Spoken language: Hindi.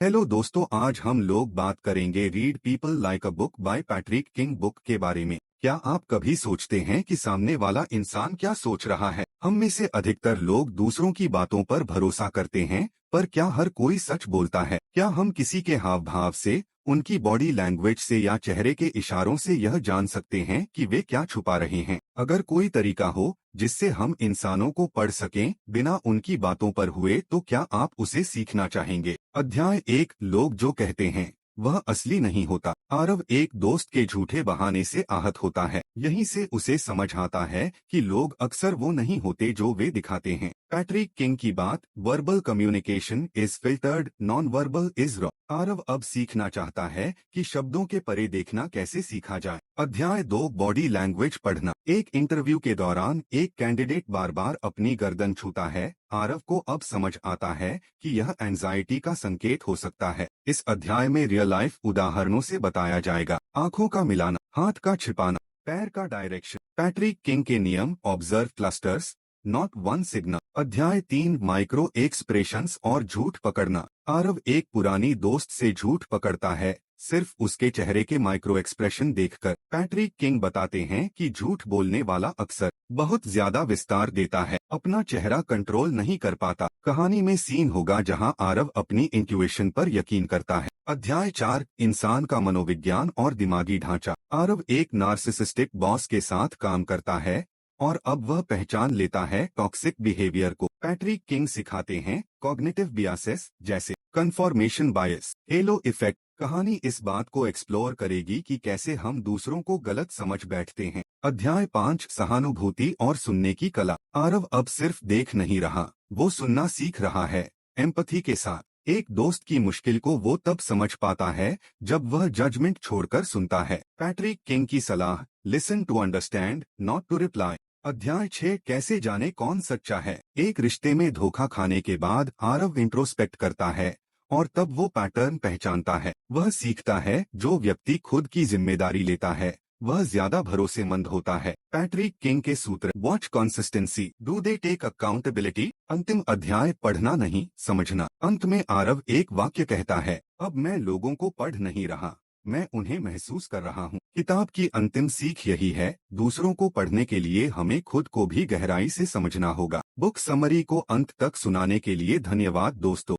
हेलो दोस्तों, आज हम लोग बात करेंगे read people like a book by Patrick king book के बारे में। क्या आप कभी सोचते हैं कि सामने वाला इंसान क्या सोच रहा है? हम में से अधिकतर लोग दूसरों की बातों पर भरोसा करते हैं, पर क्या हर कोई सच बोलता है? क्या हम किसी के हाव भाव से, उनकी बॉडी लैंग्वेज से या चेहरे के इशारों से यह जान सकते हैं कि वे क्या छुपा रहे हैं? अगर कोई तरीका हो जिससे हम इंसानों को पढ़ सकें बिना उनकी बातों पर हुए, तो क्या आप उसे सीखना चाहेंगे? अध्याय 1, लोग जो कहते हैं वह असली नहीं होता। आरव एक दोस्त के झूठे बहाने से आहत होता है। यहीं से उसे समझ आता है कि लोग अक्सर वो नहीं होते जो वे दिखाते हैं। पैट्रिक किंग की बात, verbal communication is filtered, non verbal is raw. Aarav अब सीखना चाहता है कि शब्दों के परे देखना कैसे सीखा जाए। अध्याय 2, बॉडी लैंग्वेज पढ़ना। एक इंटरव्यू के दौरान एक कैंडिडेट बार बार अपनी गर्दन छूता है। आरव को अब समझ आता है कि यह एंजाइटी का संकेत हो सकता है। इस अध्याय में रियल लाइफ उदाहरणों से बताया जाएगा। आंखों का मिलाना, हाथ का छिपाना, पैर का डायरेक्शन। पैट्रिक किंग के नियम, observe clusters not one signal. अध्याय 3, माइक्रो एक्सप्रेशंस और झूठ पकड़ना। आरव एक पुरानी दोस्त से झूठ पकड़ता है, सिर्फ उसके चेहरे के माइक्रो एक्सप्रेशन देखकर। पैट्रिक किंग बताते हैं कि झूठ बोलने वाला अक्सर बहुत ज्यादा विस्तार देता है, अपना चेहरा कंट्रोल नहीं कर पाता। कहानी में सीन होगा जहां आरव अपनी इंट्यूएशन पर यकीन करता है। अध्याय 4, इंसान का मनोविज्ञान और दिमागी ढांचा। आरव एक नार्सिसिस्टिक बॉस के साथ काम करता है और अब वह पहचान लेता है टॉक्सिक बिहेवियर को। पैट्रिक किंग सिखाते हैं कॉग्निटिव बियासेस जैसे कन्फर्मेशन बायस, हेलो इफेक्ट। कहानी इस बात को एक्सप्लोर करेगी कि कैसे हम दूसरों को गलत समझ बैठते हैं। अध्याय 5, सहानुभूति और सुनने की कला। आरव अब सिर्फ देख नहीं रहा, वो सुनना सीख रहा है, एम्पैथी के साथ। एक दोस्त की मुश्किल को वो तब समझ पाता है जब वह जजमेंट छोड़कर सुनता है। पैट्रिक किंग की सलाह, listen to understand not to reply. अध्याय 6, कैसे जाने कौन सच्चा है। एक रिश्ते में धोखा खाने के बाद आरव इंट्रोस्पेक्ट करता है और तब वो पैटर्न पहचानता है। वह सीखता है जो व्यक्ति खुद की जिम्मेदारी लेता है वह ज्यादा भरोसेमंद होता है। पैट्रिक किंग के सूत्र, watch consistency, do they take accountability. अंतिम अध्याय, पढ़ना नहीं समझना। अंत में आरव एक वाक्य कहता है, अब मैं लोगों को पढ़ नहीं रहा, मैं उन्हें महसूस कर रहा हूँ। किताब की अंतिम सीख यही है, दूसरों को पढ़ने के लिए हमें खुद को भी गहराई से समझना होगा। बुक समरी को अंत तक सुनाने के लिए धन्यवाद दोस्तों।